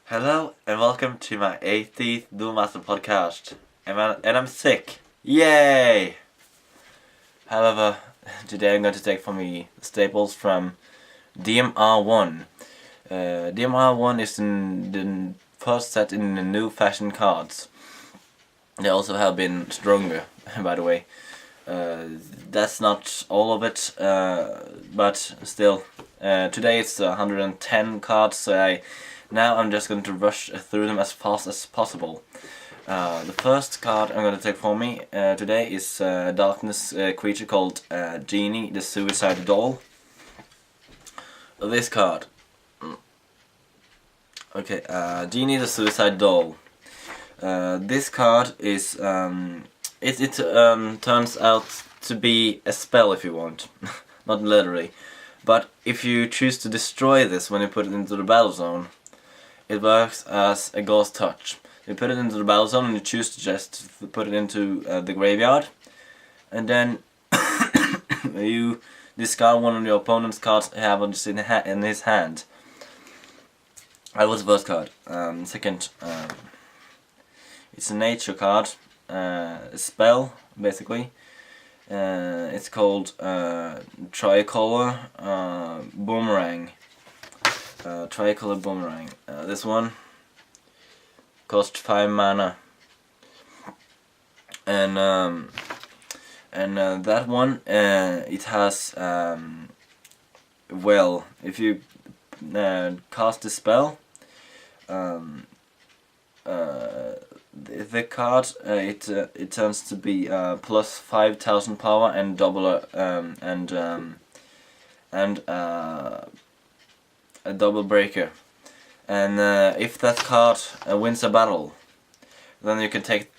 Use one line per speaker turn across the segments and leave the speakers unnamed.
Hello and welcome to my 80th Duel Master podcast. And I'm sick. Yay! However, today I'm going to take for me staples from DMR-01. DMR-01 is the first set in the new fashion cards. They also have been stronger, by the way. That's not all of it, but still. Today it's 110 cards, so now I'm just going to rush through them as fast as possible. The first card I'm going to take for me today is a darkness creature called Genie, the Suicide Doll. This card. Okay, Genie, the Suicide Doll. This card is it turns out to be a spell if you want, not literally. But if you choose to destroy this when you put it into the battle zone, it works as a ghost touch. You put it into the battle zone and you choose to just put it into the graveyard, and then you discard one of your opponent's cards you have in his hand. That was the first card. Second, it's a nature card, a spell basically. It's called Tricolor Boomerang. Tricolor Boomerang. This one cost 5 mana, and that one it has well, if you cast a spell, the card it turns to be plus 5,000 power and double a double breaker, and if that card wins a battle, then you can take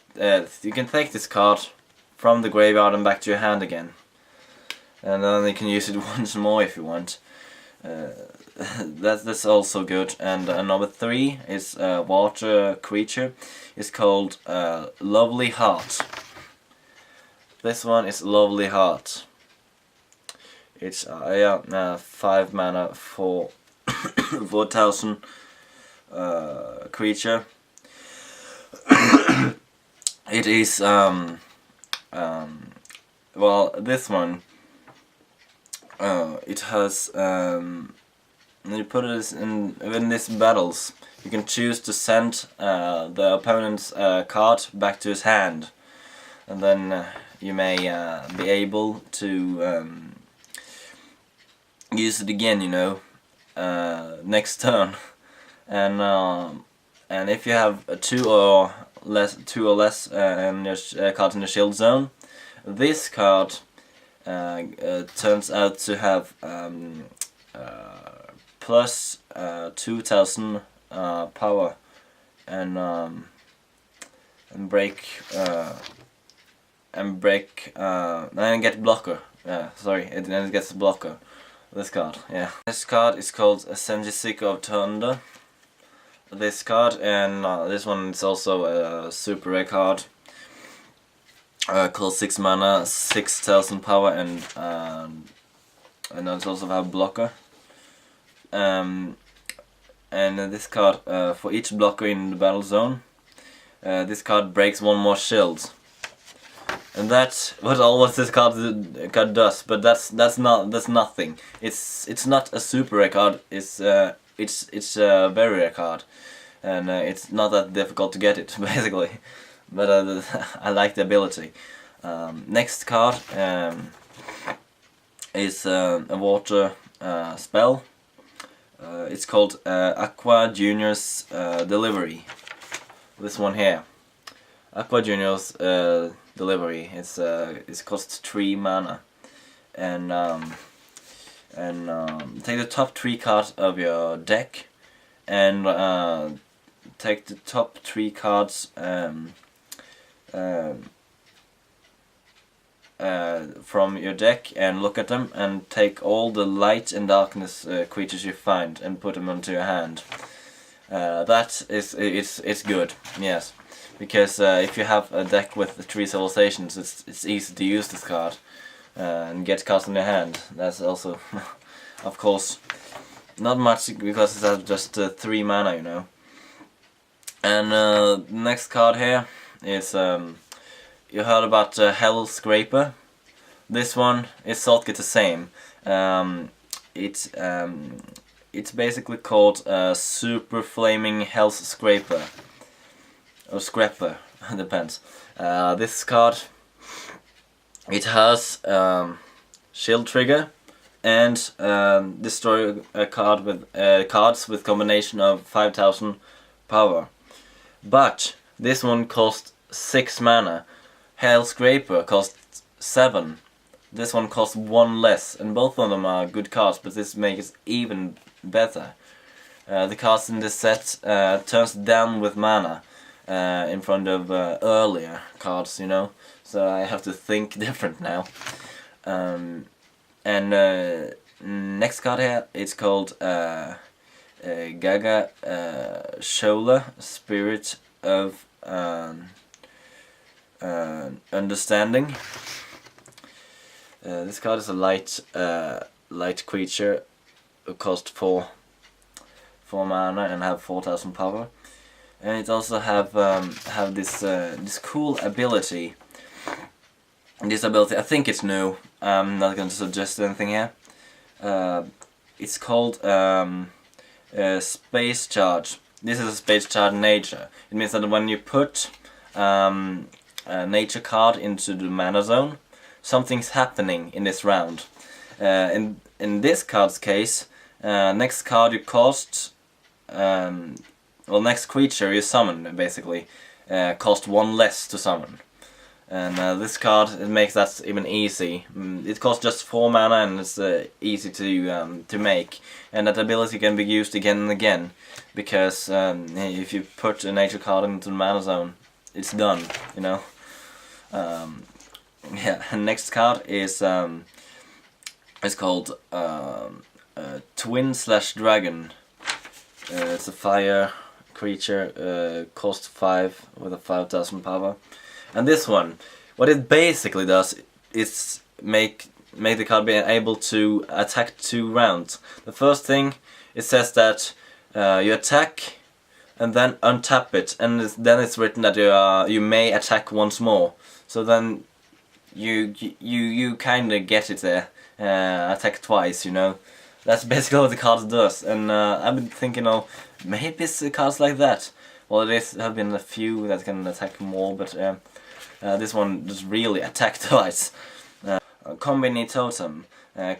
this card from the graveyard and back to your hand again, and then you can use it once more if you want. That's also good. And number 3 is a water creature. It's called Lovely Heart. This one is Lovely Heart. It's 5 mana for 4,000 creature. It is well, this one it has you put it in these battles, you can choose to send the opponent's card back to his hand, and then you may be able to use it again, you know, next turn. And if you have two or less in your cards in the shield zone, this card turns out to have plus 2,000 power and break and get blocker. Sorry, and then it gets blocker. This card, yeah. This card is called Senju of Thunder. This card, and this one is also a super rare card. Costs 6 mana, 6,000 power, and it also have blocker. And this card, for each blocker in the battle zone, this card breaks one more shield. And that's what almost this card does, but that's nothing. It's not a super rare card. It's a very rare card, and it's not that difficult to get it basically. But I like the ability. Next card is a water spell. It's called Aqua Junior's Delivery. This one here, Aqua Junior's Delivery. It costs 3 mana, and take the top 3 cards of your deck, and take the top 3 cards from your deck and look at them, and take all the light and darkness creatures you find and put them onto your hand. It's good, yes, because if you have a deck with 3 civilizations, it's easy to use this card and get cards in your hand. That's also, of course, not much because it has just 3 mana, you know. And next card here is you heard about Hell Scraper. This one is sort of the same. It's basically called Super Flaming Hell Scraper or Scrapper, depends. This card, it has shield trigger and destroy a card with cards with combination of 5000 power. But this one costs 6 mana. Hell Scraper costs 7. This one costs 1 less, and both of them are good cards, but this makes it even better. The cards in this set turns down with mana in front of earlier cards, you know. So I have to think different now. Next card here, it's called Gaga Shaula, Spirit of Understanding. This card is a light creature who costs 4 mana and have 4000 power. And it also have this cool ability. This ability, I think it's new. I'm not going to suggest anything here. It's called Space Charge. This is a Space Charge nature. It means that when you put a nature card into the mana zone, something's happening in this round. In this card's case, next card you cost, well, next creature you summon basically cost 1 less to summon. And this card, it makes that even easy. It costs just 4 mana and it's easy to make. And that ability can be used again and again, because if you put a nature card into the mana zone, it's done, you know. Yeah, and next card is it's called Twin/Dragon. It's a fire creature, cost 5 with a 5000 power. And this one, what it basically does is make the card be able to attack 2 rounds. The first thing, it says that you attack and then untap it, and then it's written that you may attack once more. So then you kind of get it there, attack twice, you know. That's basically what the card does. And I've been thinking, oh, maybe it's cards like that. Well, there have been a few that can attack more, but this one just really attack twice. Combine Totem.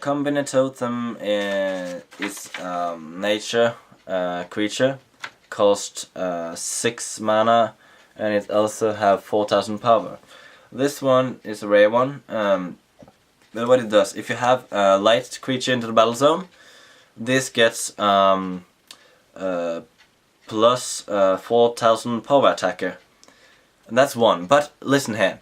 Combine Totem is nature creature, cost 6 mana, and it also have 4000 power. This one is a rare one. But what it does, if you have a light creature into the battle zone, this gets plus 4000 power attacker. And that's one. But listen here,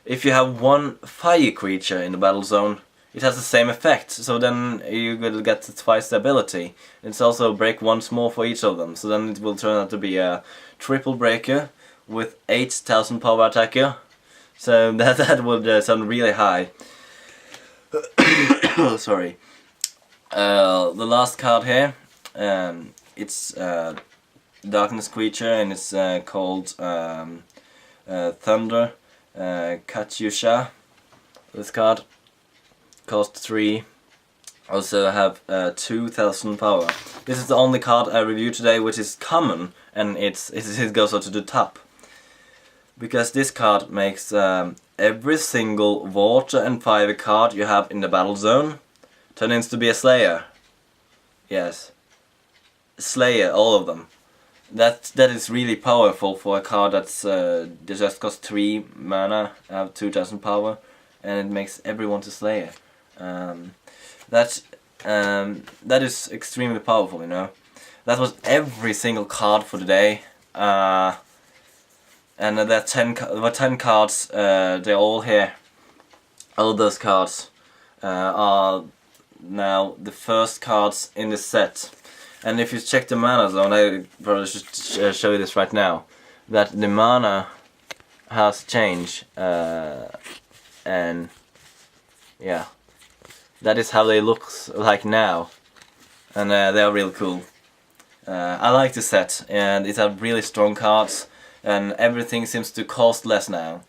if you have 1 fire creature in the battle zone, it has the same effect. So then you will get twice the ability. It's also break once more for each of them. So then it will turn out to be a triple breaker with 8000 power attacker. So that would sound really high. Sorry. The last card here, it's darkness creature, and it's called Thunder Katyusha. This card costs 3. Also have 2000 power. This is the only card I reviewed today which is common, and it goes out to the top. Because this card makes every single water and fire card you have in the battle zone turn into be a Slayer. Yes. Slayer, all of them. That is really powerful for a card that's just costs 3 mana, have 2000 power, and it makes everyone to Slayer. That is extremely powerful, you know. That was every single card for the day. And there are 10 cards, they're all here. All those cards are now the first cards in the set. And if you check the mana zone, I probably should show you this right now, that the mana has changed, and yeah, that is how they look like now, and they are real cool. I like the set, and it has really strong cards, and everything seems to cost less now.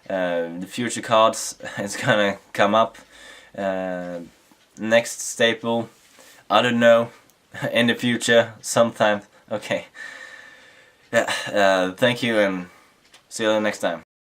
The future cards is gonna come up. Next staple, I don't know, in the future, sometime. Okay. Yeah, thank you, and see you next time.